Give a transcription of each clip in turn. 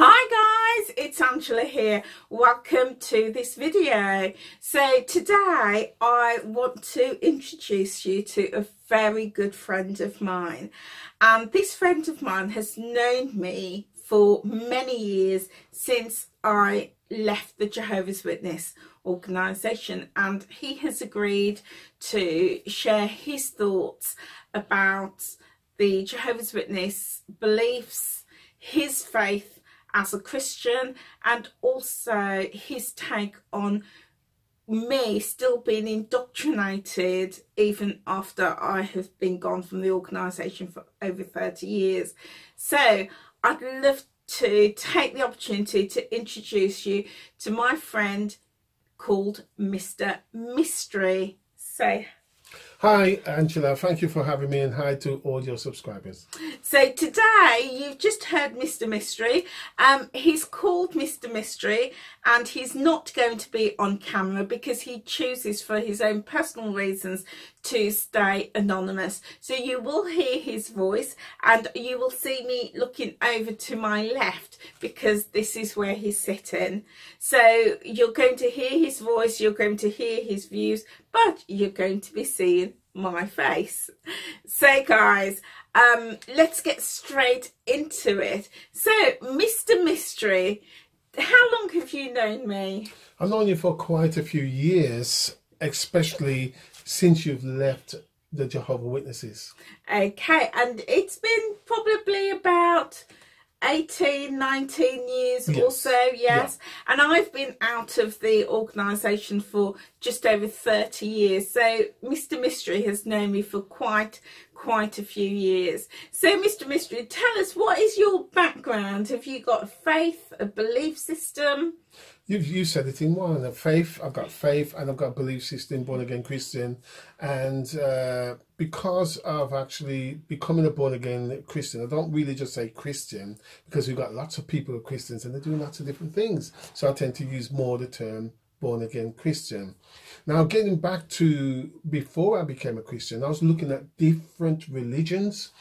Hi guys, it's Angela here. Welcome to this video. So today I want to introduce you to a very good friend of mine, and this friend of mine has known me for many years, since I left the Jehovah's Witness organisation, and he has agreed to share his thoughts about the Jehovah's Witness beliefs, his faith as a Christian, and also his take on me still being indoctrinated even after I have been gone from the organisation for over 30 years. So I'd love to take the opportunity to introduce you to my friend called Mr. Mystery. Say hi Angela, thank you for having me, and hi to all your subscribers. So today you've just heard Mr. Mystery. He's called Mr. Mystery, and he's not going to be on camera because he chooses for his own personal reasons to stay anonymous. So you will hear his voice, and you will see me looking over to my left because this is where he's sitting. So you're going to hear his voice, you're going to hear his views, but you're going to be seeing my face. So guys, let's get straight into it. So Mr. Mystery, how long have you known me? I've known you for quite a few years, especially since you've left the Jehovah Witnesses. Okay, and it's been probably about 18, 19 years or so, yes. Yeah. And I've been out of the organisation for just over 30 years. So Mr. Mystery has known me for quite a few years. So Mr. Mystery, tell us, what is your background? Have you got a faith, a belief system? You said it in one. A faith, I've got faith, and I've got a belief system, born again Christian. And because of actually becoming a born again Christian, I don't really just say Christian, because we've got lots of people who are Christians and they're doing lots of different things. So I tend to use more the term born again Christian. Now, getting back to before I became a Christian, I was looking at different religions.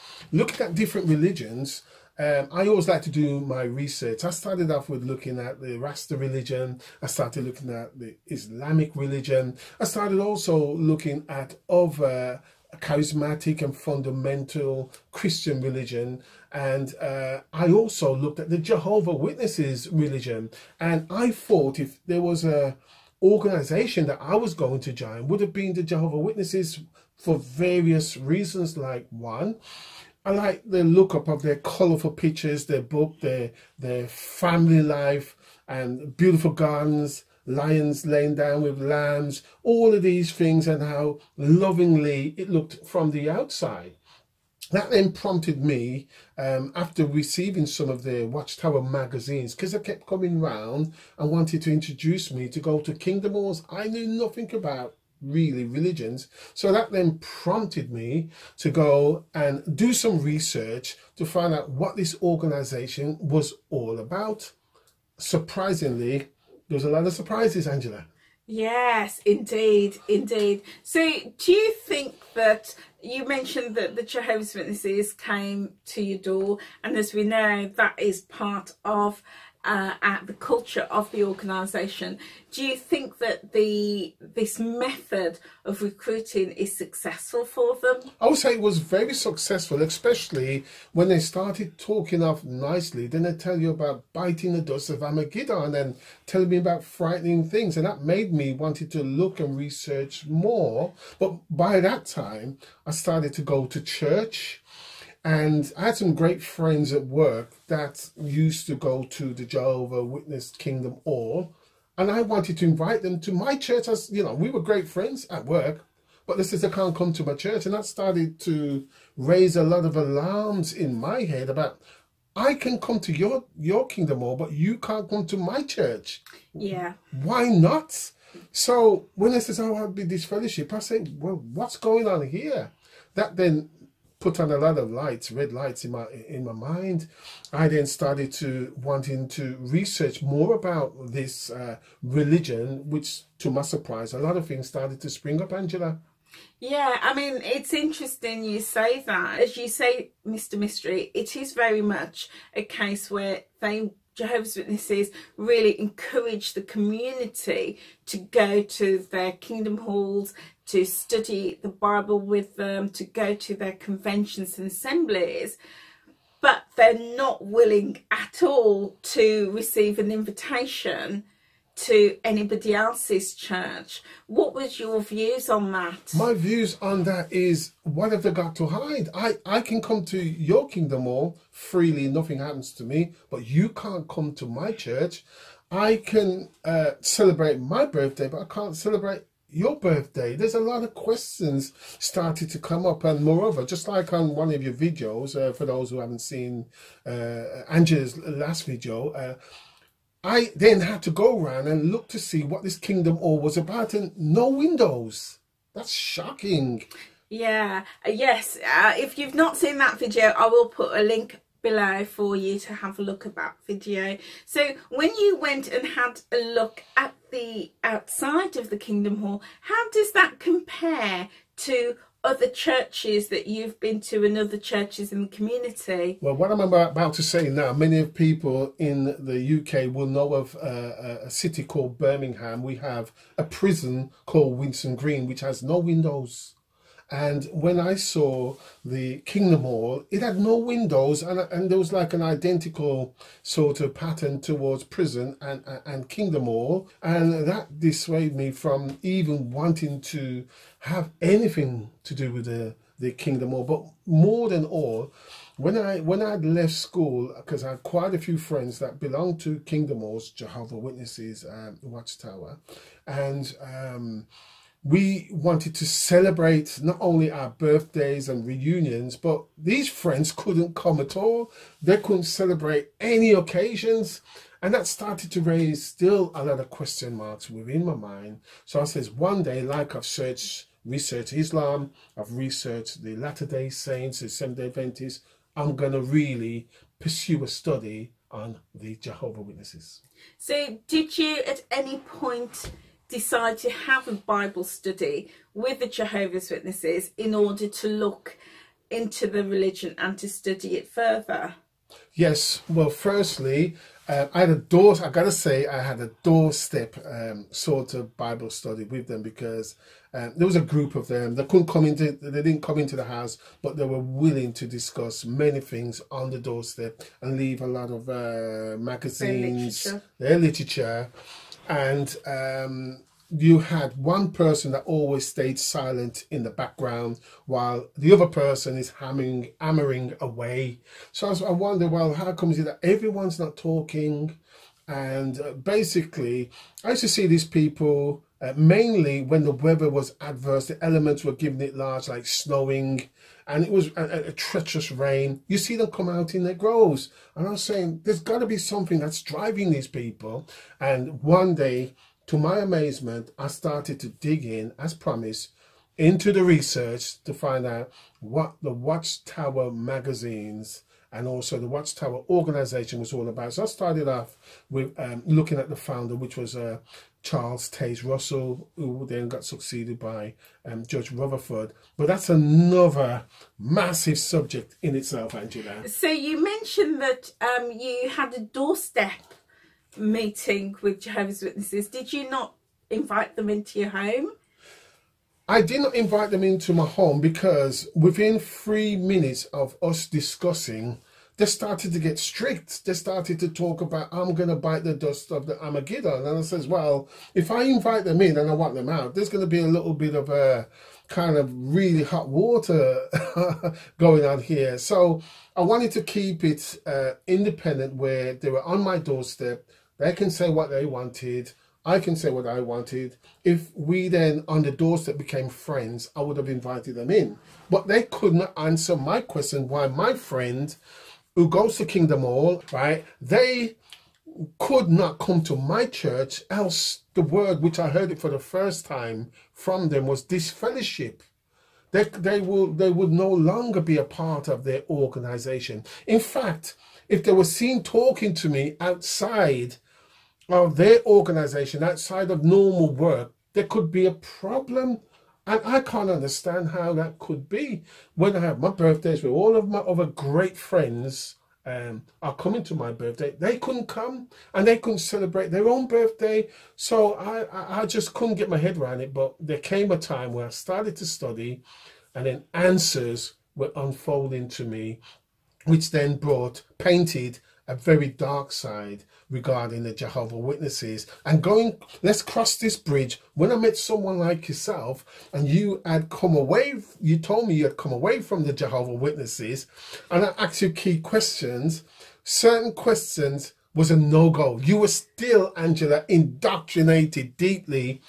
I always like to do my research. I started off with looking at the Rasta religion. I started looking at the Islamic religion. I started also looking at other charismatic and fundamental Christian religion. And I also looked at the Jehovah Witnesses religion. And I thought if there was a organization that I was going to join, would have been the Jehovah Witnesses, for various reasons. Like, one, I like the look up of their colourful pictures, their book, their family life, and beautiful gardens, lions laying down with lambs, all of these things, and how lovingly it looked from the outside. That then prompted me, after receiving some of their Watchtower magazines, because they kept coming round and wanted to introduce me to go to Kingdom Halls. I knew nothing about really religions, so that then prompted me to go and do some research to find out what this organization was all about. Surprisingly, there was a lot of surprises, Angela. Yes, indeed. So do you think that, you mentioned that the Jehovah's Witnesses came to your door, and as we know, that is part of the culture of the organisation. Do you think that this method of recruiting is successful for them? I would say it was very successful, especially when they started talking off nicely. Then they tell you about biting the dust of Armageddon and telling me about frightening things, and that made me wanted to look and research more. But by that time, I started to go to church. And I had some great friends at work that used to go to the Jehovah Witness Kingdom Hall, and I wanted to invite them to my church. As you know, we were great friends at work, but they said they can't come to my church, and that started to raise a lot of alarms in my head about, I can come to your Kingdom Hall, but you can't come to my church. Yeah. Why not? So when they said, "Oh, I'll be this fellowship," I said, "Well, what's going on here?" That then put on a lot of lights, red lights in my mind. I then started to wanting to research more about this religion, which, to my surprise, a lot of things started to spring up, Angela. Yeah, I mean, it's interesting you say that. As you say, Mr. Mystery, it is very much a case where they Jehovah's Witnesses really encourage the community to go to their kingdom halls, to study the Bible with them, to go to their conventions and assemblies, but they're not willing at all to receive an invitation to anybody else's church. What was your views on that? My views on that is, what have they got to hide? I can come to your kingdom hall freely, nothing happens to me, but you can't come to my church. I can celebrate my birthday, but I can't celebrate your birthday. There's a lot of questions started to come up, and moreover, just like on one of your videos, for those who haven't seen Angela's last video, I then had to go around and look to see what this kingdom hall was about, and no windows. That's shocking. Yeah, yes. If you've not seen that video, I will put a link below for you to have a look at that video. So when you went and had a look at the outside of the kingdom hall, how does that compare to other churches that you've been to and other churches in the community? Well, what I'm about to say now, many people in the UK will know of a city called Birmingham. We have a prison called Winson Green, which has no windows. And when I saw the Kingdom Hall, it had no windows, and there was like an identical sort of pattern towards prison and Kingdom Hall, and that dissuaded me from even wanting to have anything to do with the Kingdom Hall. But more than all, when I'd left school, because I had quite a few friends that belonged to Kingdom Halls, Jehovah Witnesses, Watchtower, and we wanted to celebrate not only our birthdays and reunions, but these friends couldn't come at all. They couldn't celebrate any occasions. And that started to raise still a lot of question marks within my mind. So I says, one day, like I've researched Islam, I've researched the Latter-day Saints, the Seventh-day Adventists, I'm going to really pursue a study on the Jehovah Witnesses. So did you at any point decide to have a Bible study with the Jehovah's Witnesses in order to look into the religion and to study it further? Yes. Well, firstly, I had I gotta say, I had a doorstep sort of Bible study with them, because there was a group of them. They didn't come into the house, but they were willing to discuss many things on the doorstep and leave a lot of magazines, their literature. And you had one person that always stayed silent in the background while the other person is hammering away. So I wonder, well, how comes it that everyone's not talking? And basically, I used to see these people mainly when the weather was adverse, the elements were giving it large, like snowing, and it was a treacherous rain. You see them come out in their groves. And I was saying, there's got to be something that's driving these people. And one day, to my amazement, I started to dig in, as promised, into the research to find out what the Watchtower magazines and also the Watchtower organization was all about. So I started off with looking at the founder, which was Charles Taze Russell, who then got succeeded by Judge Rutherford. But that's another massive subject in itself, Angela. So you mentioned that you had a doorstep meeting with Jehovah's Witnesses. Did you not invite them into your home? I did not invite them into my home, because within 3 minutes of us discussing, they started to get strict. They started to talk about, I'm going to bite the dust of the Armageddon. And I says, well, if I invite them in and I want them out, there's going to be a little bit of a kind of really hot water going on here. So I wanted to keep it independent, where they were on my doorstep. They can say what they wanted. I can say what I wanted. If we then on the doorstep became friends, I would have invited them in. But they could not answer my question why my friend who goes to Kingdom Hall, right, they could not come to my church, else the word which I heard it for the first time from them was disfellowship. They would no longer be a part of their organization. In fact, if they were seen talking to me outside of their organization, outside of normal work, there could be a problem. And I can't understand how that could be when I have my birthdays with all of my other great friends are coming to my birthday. They couldn't come and they couldn't celebrate their own birthday. So I just couldn't get my head around it. But there came a time where I started to study, and then answers were unfolding to me, which then painted a very dark side regarding the Jehovah Witnesses. And let's cross this bridge. When I met someone like yourself, and you told me you had come away from the Jehovah Witnesses, and I asked you key questions, certain questions was a no-go. You were still, Angela, indoctrinated deeply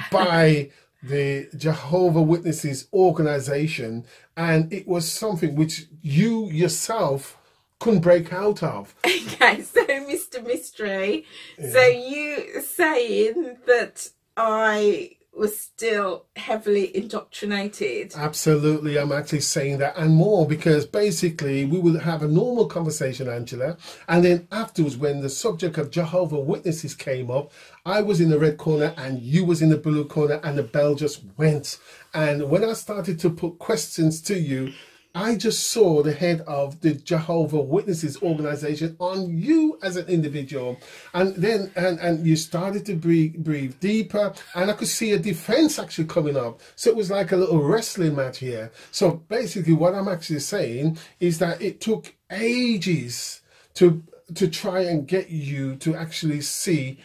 by the Jehovah Witnesses organization, and it was something which you yourself couldn't break out of. Okay, so Mr. Mystery, so you saying that I was still heavily indoctrinated? Absolutely, I'm actually saying that and more, because basically we will have a normal conversation, Angela, and then afterwards, when the subject of Jehovah Witnesses came up, I was in the red corner and you was in the blue corner, and the bell just went. And when I started to put questions to you, I just saw the head of the Jehovah Witnesses organization on you as an individual, and then and you started to breathe deeper, and I could see a defense actually coming up. So it was like a little wrestling match here. So basically what I'm actually saying is that it took ages to try and get you to actually see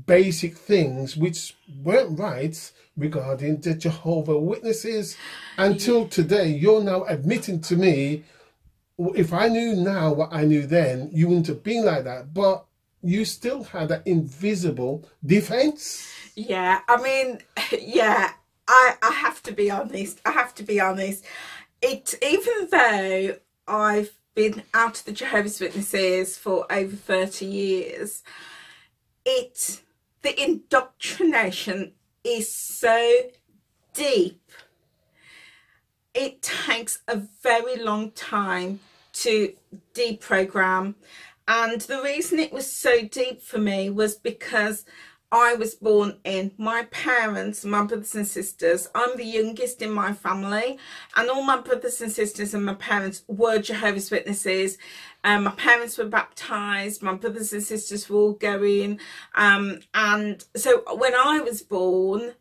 basic things which weren't right regarding the Jehovah Witnesses. Until today, you're now admitting to me, if I knew now what I knew then, you wouldn't have been like that. But you still had that invisible defense. Yeah, I mean, yeah, I have to be honest. I have to be honest. Even though I've been out of the Jehovah's Witnesses for over 30 years, the indoctrination is so deep. It takes a very long time to deprogram, and the reason it was so deep for me was because I was born in, my parents, my brothers and sisters, I'm the youngest in my family, and all my brothers and sisters and my parents were Jehovah's Witnesses. My parents were baptized, my brothers and sisters were all going, and so when I was born,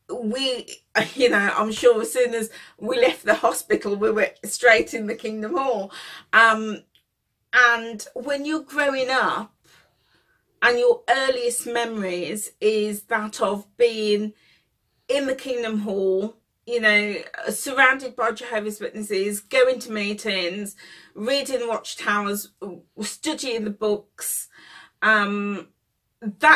I'm sure as soon as we left the hospital, we were straight in the Kingdom Hall. And when you're growing up, and your earliest memories is that of being in the Kingdom Hall, surrounded by Jehovah's Witnesses, going to meetings, reading Watchtowers, studying the books, that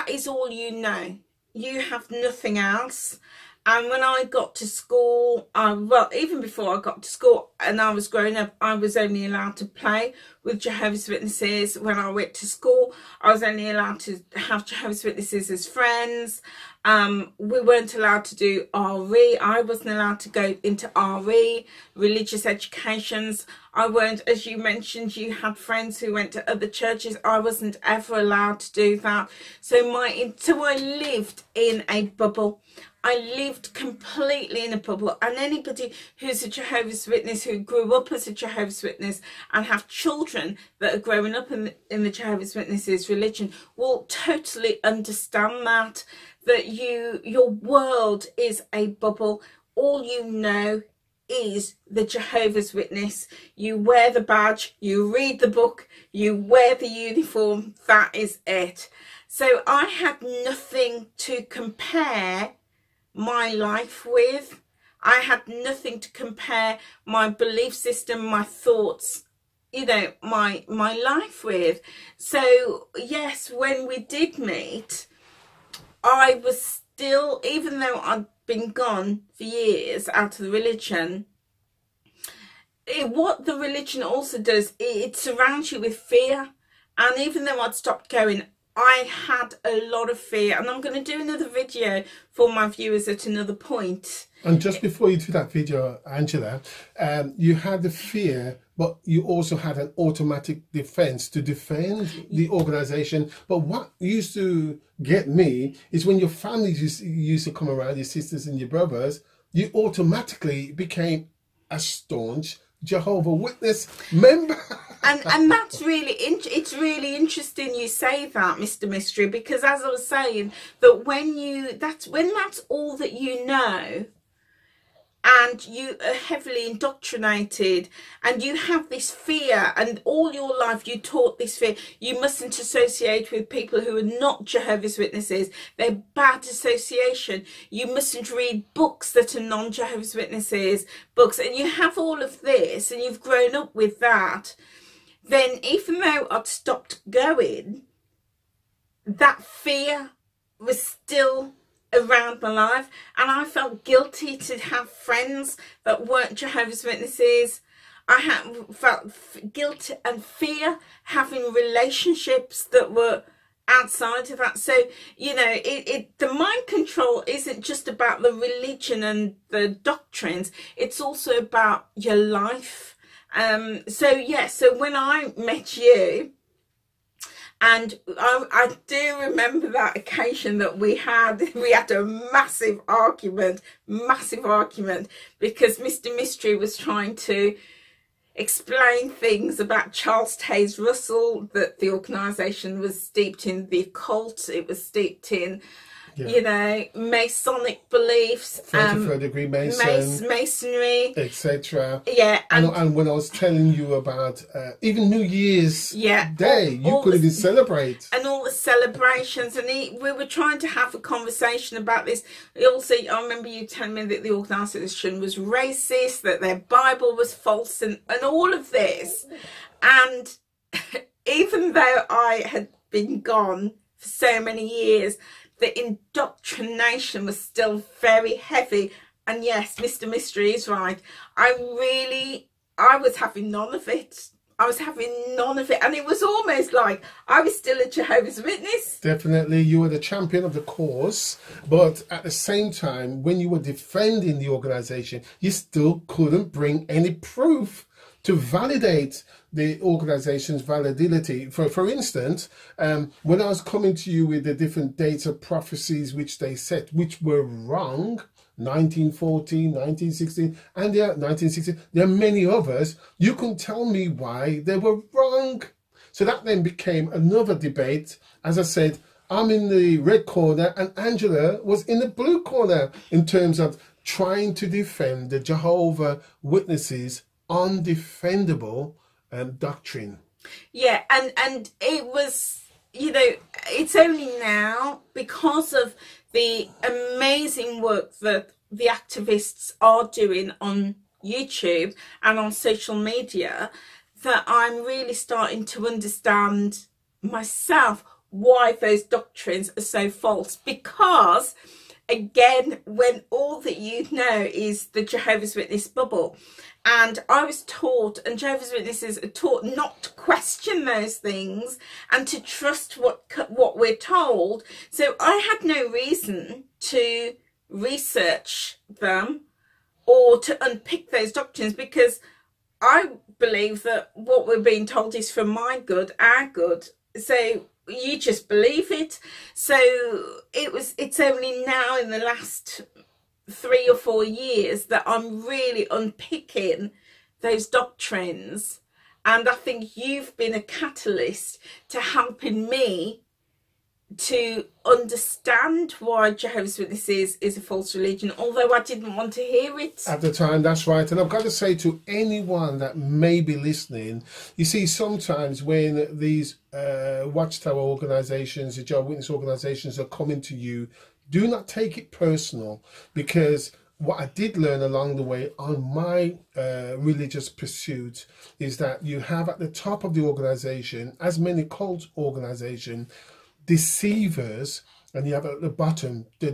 is all you know. You have nothing else. And when I got to school, well, even before I got to school and I was growing up, I was only allowed to play with Jehovah's Witnesses. When I went to school, I was only allowed to have Jehovah's Witnesses as friends. We weren't allowed to do RE. I wasn't allowed to go into RE, religious educations. I weren't, as you mentioned, you had friends who went to other churches. I wasn't ever allowed to do that. So I lived in a bubble. I lived completely in a bubble, and anybody who's a Jehovah's Witness, who grew up as a Jehovah's Witness and have children that are growing up in the Jehovah's Witnesses religion will totally understand that your world is a bubble. All you know is the Jehovah's Witness. You wear the badge, you read the book, you wear the uniform, that is it. So I had nothing to compare my life with. I had nothing to compare my belief system, my thoughts, my life with. So yes, when we did meet, I was still, even though I'd been gone for years out of the religion, what the religion also does, it surrounds you with fear. And even though I'd stopped going, I had a lot of fear, and I'm going to do another video for my viewers at another point. And just before you do that video, Angela, you had the fear, but you also had an automatic defense to defend the organization. But what used to get me is when your family used to come around, your sisters and your brothers, you automatically became a staunch Jehovah Witness member. And that's really it's really interesting you say that, Mr. Mystery, because as I was saying, that when that's all that you know, and you are heavily indoctrinated, and you have this fear, and all your life you taught this fear. You mustn't associate with people who are not Jehovah's Witnesses. They're bad association. You mustn't read books that are non-Jehovah's Witnesses books, and you have all of this, and you've grown up with that. Then even though I'd stopped going, that fear was still around my life, and I felt guilty to have friends that weren't Jehovah's Witnesses. I felt guilt and fear having relationships that were outside of that. So, you know, the mind control isn't just about the religion and the doctrines, it's also about your life. So when I met you, and I do remember that occasion that we had a massive argument, because Mr. Mystery was trying to explain things about Charles Taze Russell, that the organisation was steeped in the occult, it was steeped in, you know, Masonic beliefs, 33rd degree Mason, Masonry, etc. Yeah, and when I was telling you about even New Year's Day, you couldn't even celebrate. And all the celebrations, and we were trying to have a conversation about this. Also, I remember you telling me that the organisation was racist, that their Bible was false, and all of this. And even though I had been gone for so many years, the indoctrination was still very heavy. And yes, Mr. Mystery is right. I was having none of it. I was having none of it. And it was almost like I was still a Jehovah's Witness. Definitely, you were the champion of the cause. But at the same time, when you were defending the organisation, you still couldn't bring any proof to validate the organization's validity. For instance, when I was coming to you with the different dates of prophecies which they set, which were wrong, 1914, 1916, and 1916, there are many others, you can tell me why they were wrong. So that then became another debate. As I said, I'm in the red corner and Angela was in the blue corner in terms of trying to defend the Jehovah Witnesses' undefendable doctrine. Yeah, and it was, you know, it's only now, because of the amazing work that the activists are doing on YouTube and on social media, that I'm really starting to understand myself why those doctrines are so false. Because again, when all that you know is the Jehovah's Witness bubble, and I was taught, and Jehovah's Witnesses are taught, not to question those things and to trust what we're told. So I had no reason to research them or to unpick those doctrines, because I believe that what we're being told is for my good, our good. So you just believe it. So it's only now in the last 3 or 4 years that I'm really unpicking those doctrines, and I think you've been a catalyst to helping me to understand why Jehovah's Witnesses is a false religion, although I didn't want to hear it at the time. That's right. And I've got to say to anyone that may be listening, you see, sometimes when these Watchtower organizations, the Jehovah's Witness organizations are coming to you, do not take it personal, because what I did learn along the way on my religious pursuit is that you have at the top of the organization, as many cult organizations, deceivers, and you have at the bottom the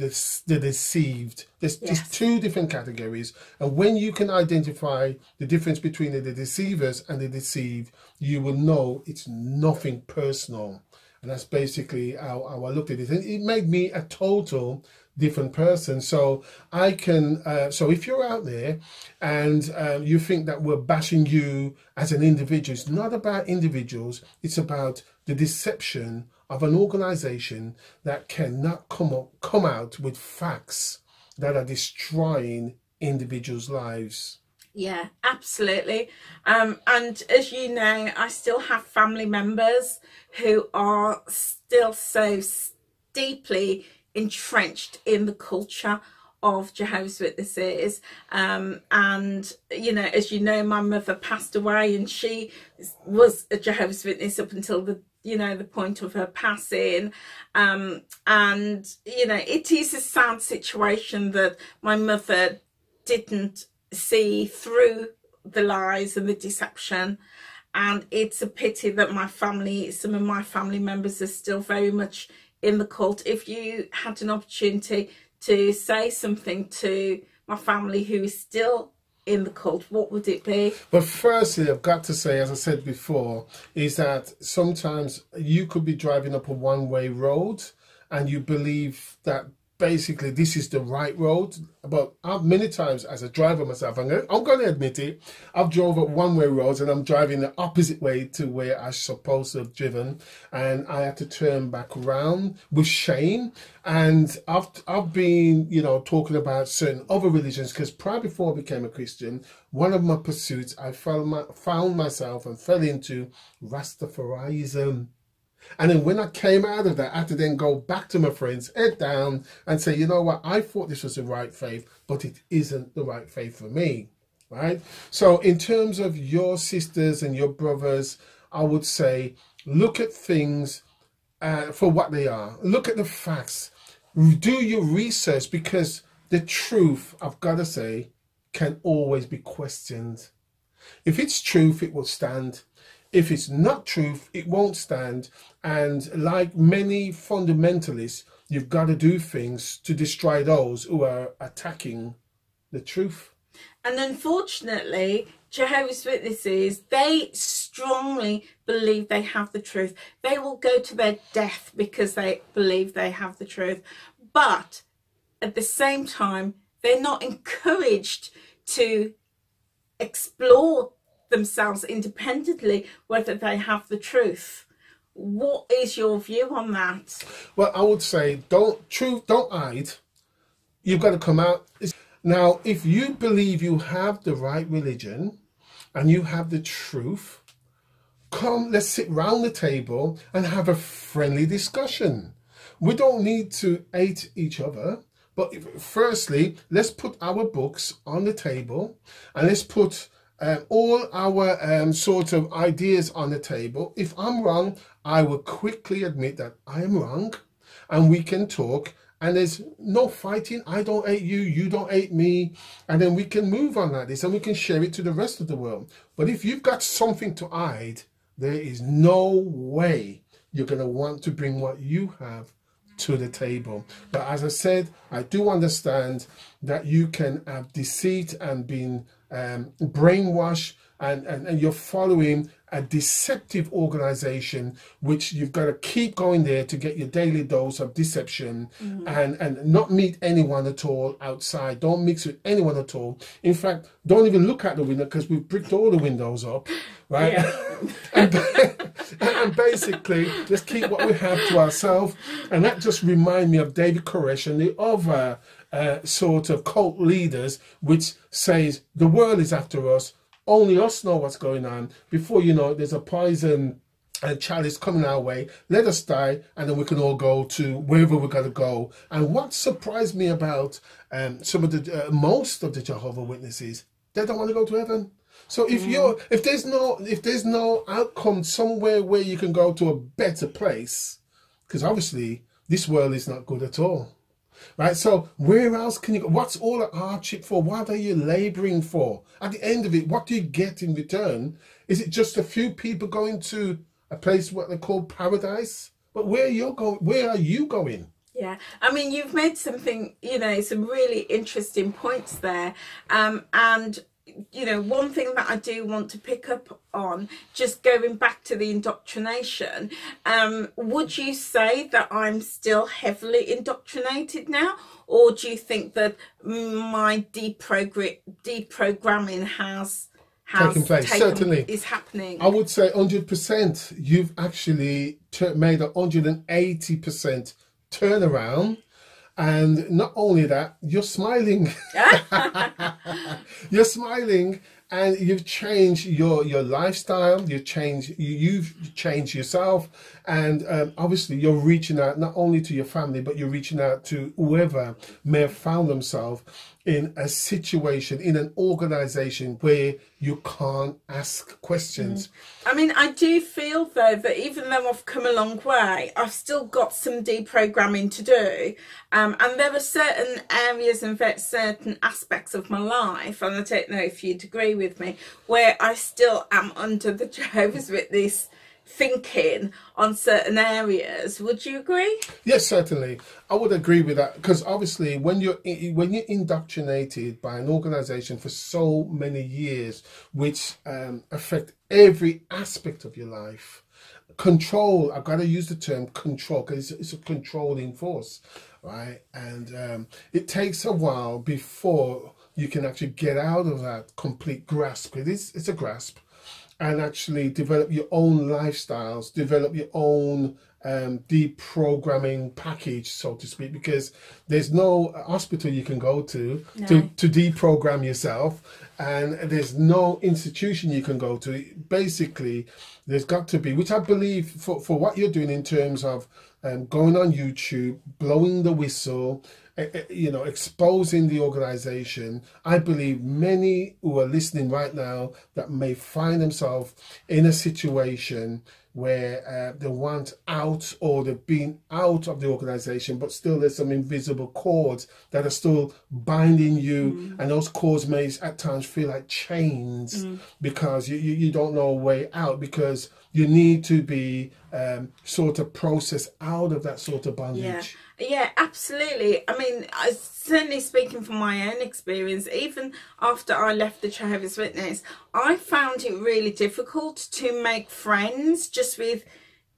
deceived. There's just 2 different categories, and when you can identify the difference between the deceivers and the deceived, you will know it's nothing personal. And that's basically how I looked at it. And it made me a total different person. So I can, so if you're out there and you think that we're bashing you as an individual, it's not about individuals. It's about the deception of an organization that cannot come out with facts that are destroying individuals' lives. Yeah, absolutely. And as you know, I still have family members who are still so deeply entrenched in the culture of Jehovah's Witnesses. And, you know, as you know, my mother passed away and she was a Jehovah's Witness up until the, you know, the point of her passing. And, you know, it is a sad situation that my mother didn't see through the lies and the deception, and it's a pity that some of my family members are still very much in the cult. If you had an opportunity to say something to my family who is still in the cult, what would it be? But firstly, I've got to say, as I said before, is that sometimes you could be driving up a one-way road and you believe that basically this is the right road. But many times as a driver myself, I'm going to admit it, I've drove up one-way roads and I'm driving the opposite way to where I'm supposed to have driven, and I had to turn back around with shame. And I've been, you know, talking about certain other religions, because prior, before I became a Christian, one of my pursuits, I found myself and fell into Rastafarianism. And then when I came out of that, I had to then go back to my friends, head down, and say, you know what, I thought this was the right faith, but it isn't the right faith for me, right? So in terms of your sisters and your brothers, I would say, look at things for what they are. Look at the facts. Do your research, because the truth, I've got to say, can always be questioned. If it's truth, it will stand. If it's not truth, it won't stand. And like many fundamentalists, you've got to do things to destroy those who are attacking the truth. And unfortunately, Jehovah's Witnesses, they strongly believe they have the truth. They will go to their death because they believe they have the truth. But at the same time, they're not encouraged to explore themselves independently whether they have the truth. What is your view on that? Well, I would say don't hide. You've got to come out. Now, if you believe you have the right religion and you have the truth, come, let's sit round the table and have a friendly discussion. We don't need to hate each other, but firstly, let's put our books on the table and let's put all our sort of ideas on the table. If I'm wrong, I will quickly admit that I am wrong, and we can talk, and there's no fighting. I don't hate you, you don't hate me, and then we can move on like this and we can share it to the rest of the world. But if you've got something to hide, there is no way you're going to want to bring what you have to the table. But as I said, I do understand that you can have deceit and being brainwashed, and you're following a deceptive organization, which you've got to keep going there to get your daily dose of deception, and not meet anyone at all outside. Don't mix with anyone at all. In fact, don't even look at the window, because we've bricked all the windows up, right? Yeah. and basically, let's keep what we have to ourselves. And that just reminds me of David Koresh and the other sort of cult leaders, which says the world is after us, only us know what's going on. Before you know it, there's a poison and chalice coming our way. Let us die, and then we can all go to wherever we're going to go. And what surprised me about some of the most of the Jehovah Witnesses, they don't want to go to heaven. So if there's no outcome somewhere where you can go to a better place, because obviously this world is not good at all. Right, so where else can you go? What's all the hardship for? What are you laboring for? At the end of it, what do you get in return? Is it just a few people going to a place what they call paradise? But where are you going? Yeah, I mean, you've made something, you know, some really interesting points there. And you know, one thing that I do want to pick up on, just going back to the indoctrination, would you say that I'm still heavily indoctrinated now, or do you think that my deprogramming has taken place? Certainly is happening. I would say 100%. You've actually made a 180% turnaround. And not only that, you're smiling. You're smiling, and you've changed your lifestyle. You've changed yourself, and obviously you're reaching out not only to your family, but you're reaching out to whoever may have found themselves in a situation, in an organization where you can't ask questions. I mean, I do feel though that even though I've come a long way, I've still got some deprogramming to do, and there are certain areas and certain aspects of my life, and I don't know if you'd agree with me, where I still am under the Jehovah's Witness thinking on certain areas. Would you agree? Yes, certainly. I would agree with that, because obviously when you're indoctrinated by an organization for so many years, which affect every aspect of your life, control, I've got to use the term control, because it's a controlling force, right? And it takes a while before you can actually get out of that complete grasp. It's a grasp, and actually develop your own lifestyles, develop your own deprogramming package, so to speak, because there's no hospital you can go to deprogram yourself, and there's no institution you can go to. Basically, there's got to be, which I believe for what you're doing in terms of going on YouTube, blowing the whistle, you know, exposing the organization. I believe many who are listening right now that may find themselves in a situation where they want out, or they've been out of the organization, but still there's some invisible cords that are still binding you, and those cords may at times feel like chains, because you don't know a way out, because you need to be sort of processed out of that sort of bondage. Yeah, absolutely. I mean, certainly speaking from my own experience, even after I left the Jehovah's Witness, I found it really difficult to make friends just with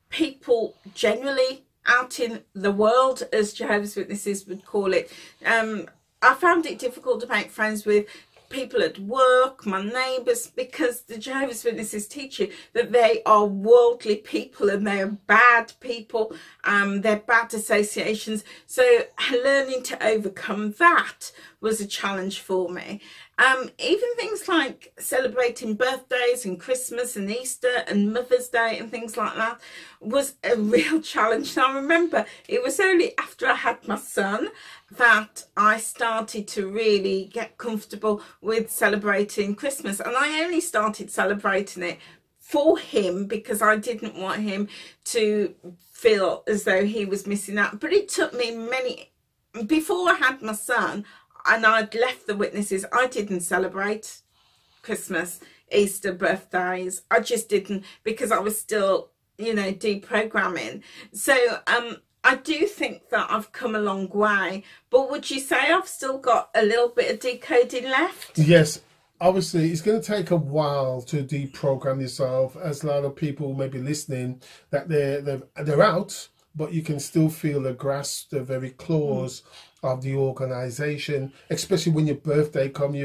people generally out in the world, as Jehovah's Witnesses would call it. I found it difficult to make friends with people at work, my neighbours, because the Jehovah's Witnesses teach you that they are worldly people and they're bad people, they're bad associations. So learning to overcome that was a challenge for me. Even things like celebrating birthdays and Christmas and Easter and Mother's Day and things like that was a real challenge. And I remember it was only after I had my son that I started to really get comfortable with celebrating Christmas. And I only started celebrating it for him because I didn't want him to feel as though he was missing out. But it took me before I had my son and I'd left the Witnesses, I didn't celebrate Christmas, Easter, birthdays. I just didn't, because I was still, you know, deprogramming. So I do think that I've come a long way, but would you say I've still got a little bit of decoding left? Yes, obviously it's going to take a while to deprogram yourself, as a lot of people may be listening, that they're out, but you can still feel the grasp, the very claws of the organization, especially when your birthday comes.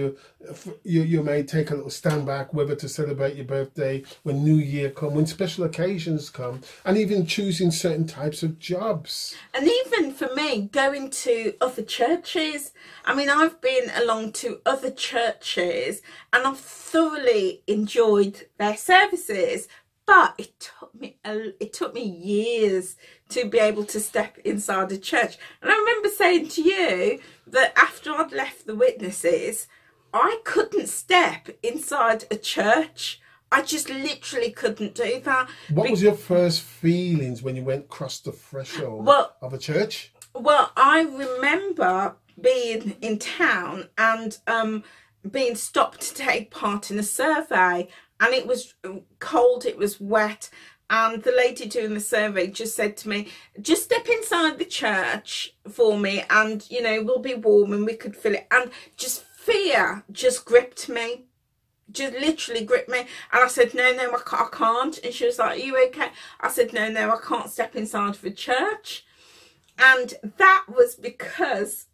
You may take a little stand back, whether to celebrate your birthday, when New Year come, when special occasions come, and even choosing certain types of jobs. And even for me, going to other churches. I mean, I've been along to other churches and I've thoroughly enjoyed their services. But it took me years to be able to step inside a church. And I remember saying to you that after I'd left the Witnesses, I couldn't step inside a church. I just literally couldn't do that. What was your first feelings when you went across the threshold of a church? Well, I remember being in town and being stopped to take part in a survey. And it was cold, it was wet, and the lady doing the survey just said to me, just step inside the church for me and, you know, we'll be warm and we could feel it. And just fear just gripped me, just literally gripped me. And I said, no, I can't. And she was like, are you okay? I said, no, I can't step inside of a church. And that was because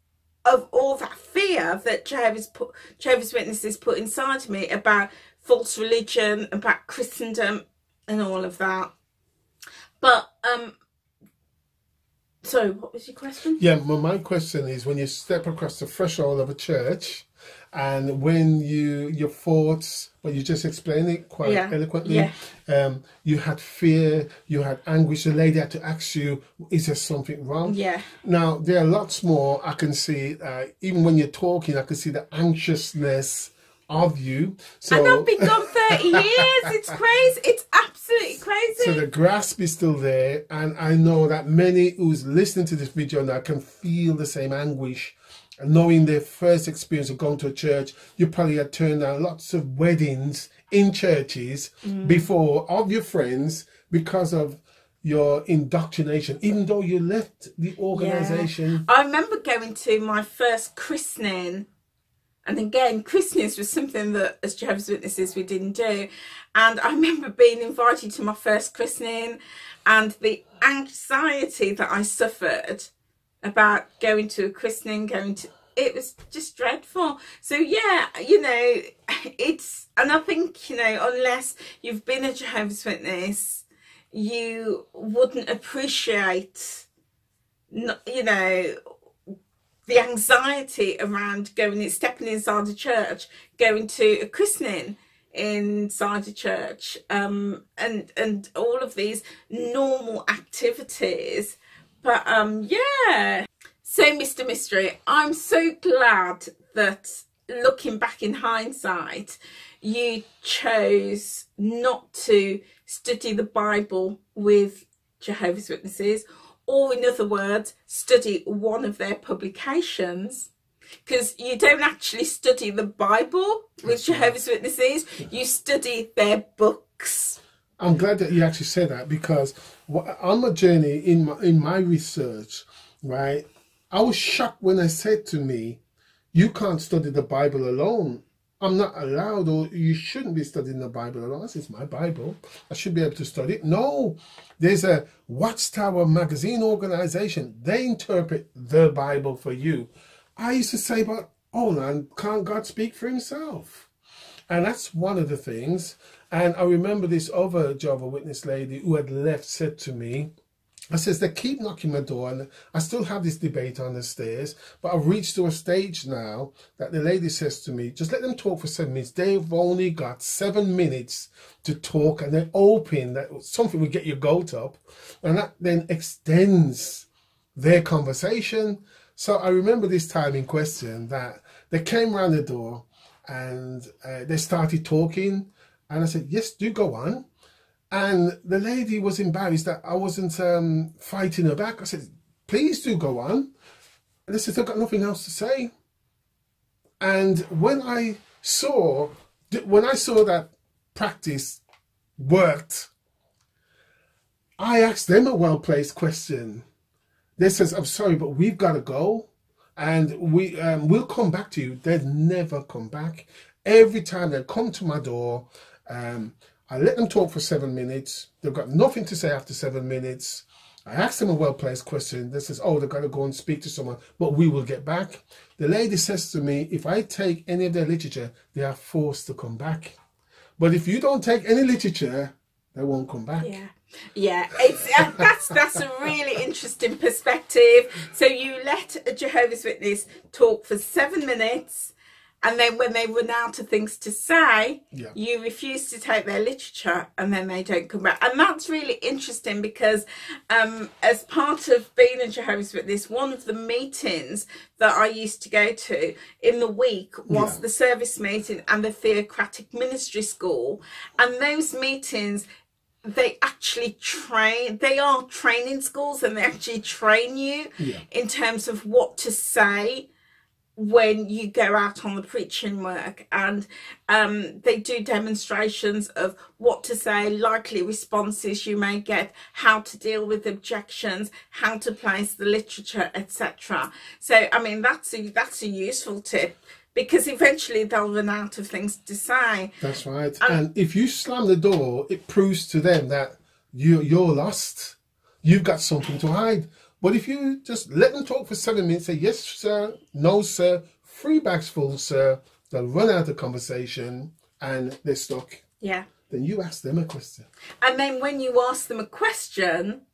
of all that fear that Jehovah's Witnesses put inside me about false religion, about Christendom and all of that. But So, what was your question? Yeah, well, my question is, when you step across the threshold of a church, and when your thoughts, well, you just explained it quite eloquently. You had fear, you had anguish. The lady had to ask you, is there something wrong? Yeah. Now, there are lots more I can see. Even when you're talking, I can see the anxiousness of you. So, and I've been gone 30 years. It's crazy. It's absolutely crazy. So the grasp is still there, and I know that many who's listening to this video now can feel the same anguish, knowing their first experience of going to a church. You probably had turned down lots of weddings in churches before of your friends because of your indoctrination, even though you left the organization. I remember going to my first christening. And again, christenings was something that as Jehovah's Witnesses we didn't do. And I remember being invited to my first christening and the anxiety that I suffered about going to a christening, it was just dreadful. So yeah, you know, and I think, you know, unless you've been a Jehovah's Witness, you wouldn't appreciate, you know, the anxiety around stepping inside a church, going to a christening inside a church, and all of these normal activities. But yeah. So Mr. Mystery, I'm so glad that looking back in hindsight, you chose not to study the Bible with Jehovah's Witnesses, or in other words, study one of their publications, because you don't actually study the Bible with Jehovah's Witnesses, you study their books. I'm glad that you actually said that, because on my journey in my research, right, I was shocked when they said to me, you can't study the Bible alone. I'm not allowed, or you shouldn't be studying the Bible alone. This is my Bible. I should be able to study it. No, there's a Watchtower magazine organization. They interpret the Bible for you. I used to say, but hold on, can't God speak for himself? And that's one of the things. And I remember this other Jehovah's Witness lady who had left said to me, I says, they keep knocking my door, and I still have this debate on the stairs, but I've reached to a stage now that the lady says to me, just let them talk for 7 minutes. They've only got 7 minutes to talk, and they're hoping that something will get your goat up, and that then extends their conversation. So I remember this time in question that they came around the door and they started talking, and I said, yes, do go on. And the lady was embarrassed that I wasn't fighting her back. I said, please do go on. And they said, I've got nothing else to say. And when I saw that practice worked, I asked them a well-placed question. They says, I'm sorry, but we've got to go. And we'll come back to you. They'd never come back. Every time they come to my door, I let them talk for 7 minutes. They've got nothing to say after 7 minutes. I asked them a well-placed question. They says, oh, they've got to go and speak to someone, but we will get back. The lady says to me, if I take any of their literature, they are forced to come back. But if you don't take any literature, they won't come back. Yeah, that's a really interesting perspective. So you let a Jehovah's Witness talk for 7 minutes, and then when they run out of things to say, you refuse to take their literature, and then they don't come back. And that's really interesting because as part of being a Jehovah's Witness, one of the meetings that I used to go to in the week was the service meeting and the theocratic ministry school. And those meetings, they actually they are training schools, and they actually train you in terms of what to say when you go out on the preaching work, and they do demonstrations of what to say, likely responses you may get, how to deal with objections, how to place the literature, etc. So I mean, that's a useful tip, because eventually they'll run out of things to say. That's right. And if you slam the door, it proves to them that you're lost. You've got something to hide. But if you just let them talk for 7 minutes, say, yes, sir, no, sir, 3 bags full, sir, they'll run out of conversation and they're stuck. Yeah. Then you ask them a question. And then when you ask them a question,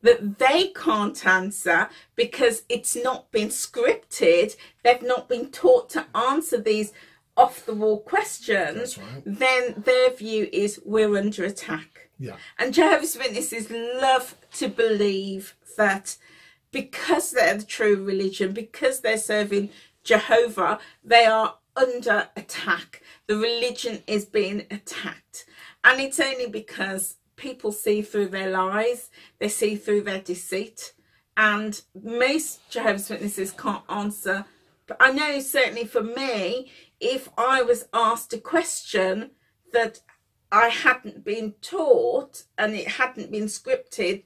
that they can't answer because it's not been scripted, they've not been taught to answer these off-the-wall questions, right. Then their view is we're under attack. Yeah. And Jehovah's Witnesses love to believe that because they're the true religion, because they're serving Jehovah, they are under attack. The religion is being attacked. And it's only because people see through their lies, they see through their deceit. And most Jehovah's Witnesses can't answer. But I know certainly for me, if I was asked a question that I hadn't been taught and it hadn't been scripted,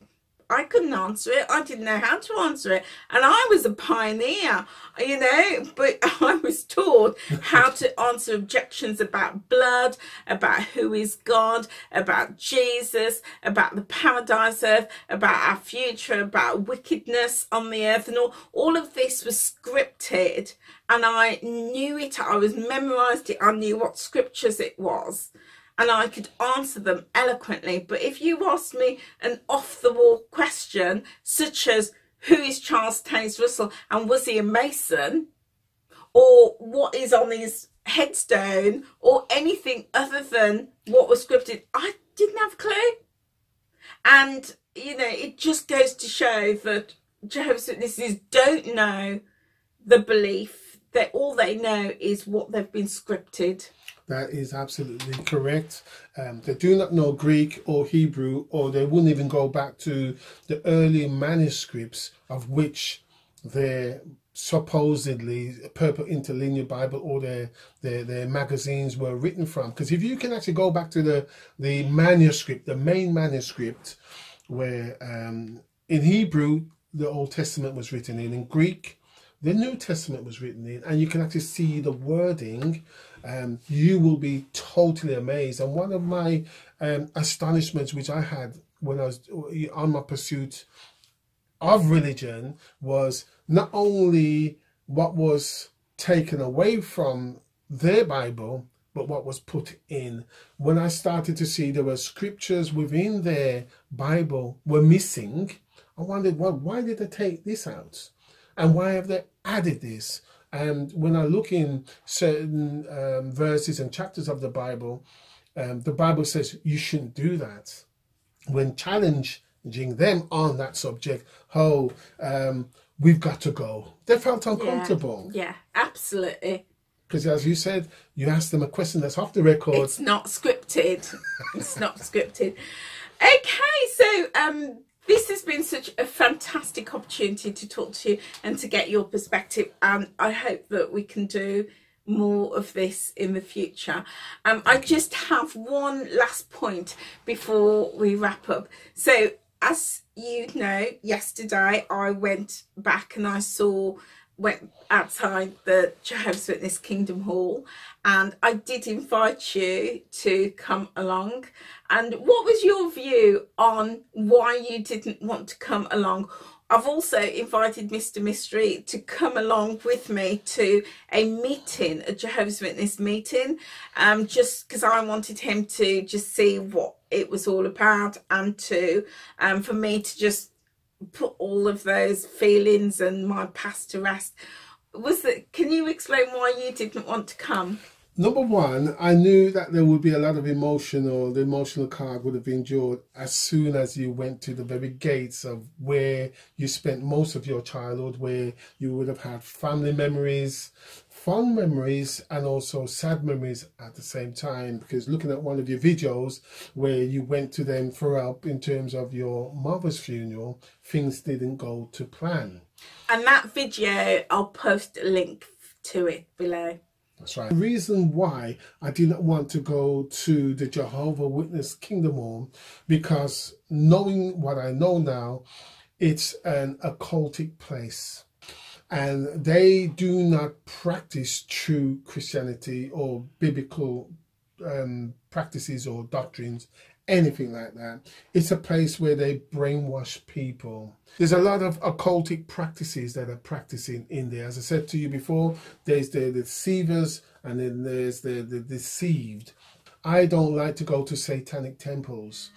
I couldn't answer it. I didn't know how to answer it. And I was a pioneer, you know, but I was taught how to answer objections about blood, about who is God, about Jesus, about the paradise earth, about our future, about wickedness on the earth. And all of this was scripted. And I knew it. I was memorized it. I knew what scriptures it was. And I could answer them eloquently. But if you asked me an off-the-wall question, such as who is Charles Taze Russell and was he a Mason, or what is on his headstone, or anything other than what was scripted, I didn't have a clue. And, you know, it just goes to show that Jehovah's Witnesses don't know the belief, that all they know is what they've been scripted. That is absolutely correct. They do not know Greek or Hebrew, or they wouldn't even go back to the early manuscripts of which their supposedly Purple Interlinear Bible or their magazines were written from. Because if you can actually go back to the manuscript, the main manuscript, where in Hebrew the Old Testament was written in Greek the New Testament was written in, and you can actually see the wording, you will be totally amazed. And one of my astonishments which I had when I was on my pursuit of religion was not only what was taken away from their Bible, but what was put in. When I started to see there were scriptures within their Bible were missing, I wondered, well, why did they take this out? And why have they added this? And when I look in certain verses and chapters of the Bible says you shouldn't do that. When challenging them on that subject, we've got to go. They felt uncomfortable. Yeah, absolutely. Because as you said, you asked them a question that's off the record. It's not scripted. It's not scripted. Okay, so this has been such a fantastic opportunity to talk to you and to get your perspective. And I hope that we can do more of this in the future. I just have one last point before we wrap up. So as you know, yesterday I went back and I went outside the Jehovah's Witness Kingdom Hall, and I did invite you to come along. And what was your view on why you didn't want to come along? I've also invited Mr. Mystery to come along with me to a meeting, a Jehovah's Witness meeting, just because I wanted him to just see what it was all about, and to for me to just put all of those feelings and my past to rest. Can you explain why you didn't want to come? Number one, I knew that there would be a lot of emotion, or the emotional card would have been endured as soon as you went to the very gates of where you spent most of your childhood, where you would have had family memories, fond memories, and also sad memories at the same time. Because looking at one of your videos where you went to them for help in terms of your mother's funeral, things didn't go to plan. And that video, I'll post a link to it below. That's right. The reason why I did not want to go to the Jehovah Witness Kingdom Home, because knowing what I know now, it's an occultic place. And they do not practice true Christianity or biblical practices or doctrines, anything like that. It's a place where they brainwash people. There's a lot of occultic practices that are practicing in there. As I said to you before, there's the deceivers and then there's the deceived. I don't like to go to satanic temples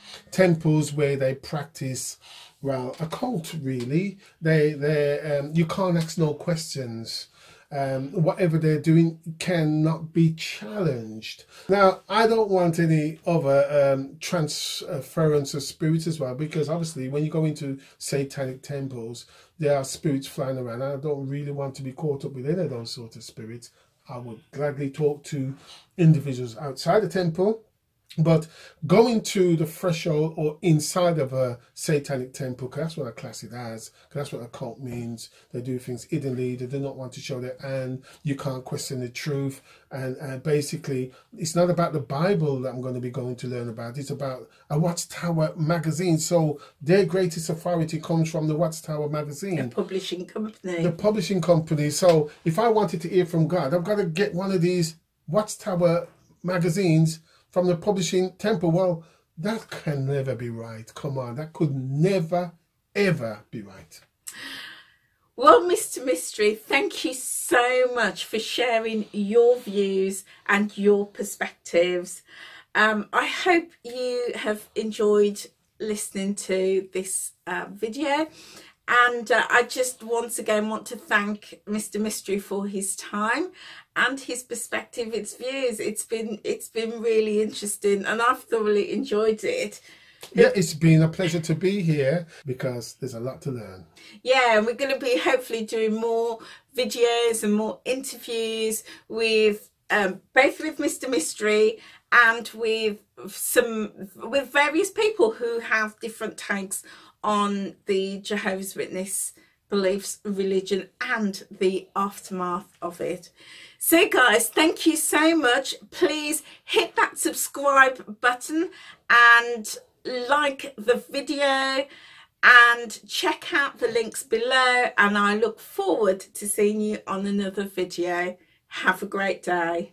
where they practice Well, a cult, really. You can't ask no questions. Whatever they're doing cannot be challenged. Now, I don't want any other transference of spirits as well, because obviously when you go into satanic temples, there are spirits flying around. I don't really want to be caught up with any of those sort of spirits. I would gladly talk to individuals outside the temple. But going to the threshold or inside of a satanic temple, because that's what I class it as, because that's what a cult means. They do things hiddenly, they do not want to show their hand, you can't question the truth. And basically, it's not about the Bible that I'm going to be going to learn about, it's about a Watchtower magazine. So their greatest authority comes from the Watchtower magazine. The publishing company. The publishing company. So if I wanted to hear from God, I've got to get one of these Watchtower magazines from the publishing temple. Well, that can never be right. Come on, that could never, ever be right. Well, Mr. Mystery, thank you so much for sharing your views and your perspectives. I hope you have enjoyed listening to this video. And I just once again want to thank Mr. Mystery for his time and his perspective, its views. It's been really interesting, and I've thoroughly enjoyed it. Yeah, it's been a pleasure to be here because there's a lot to learn. Yeah, and we're going to be hopefully doing more videos and more interviews with both with Mr. Mystery and with various people who have different takes on the Jehovah's Witness beliefs, religion, and the aftermath of it. So guys, thank you so much. Please hit that subscribe button and like the video and check out the links below, and I look forward to seeing you on another video. Have a great day.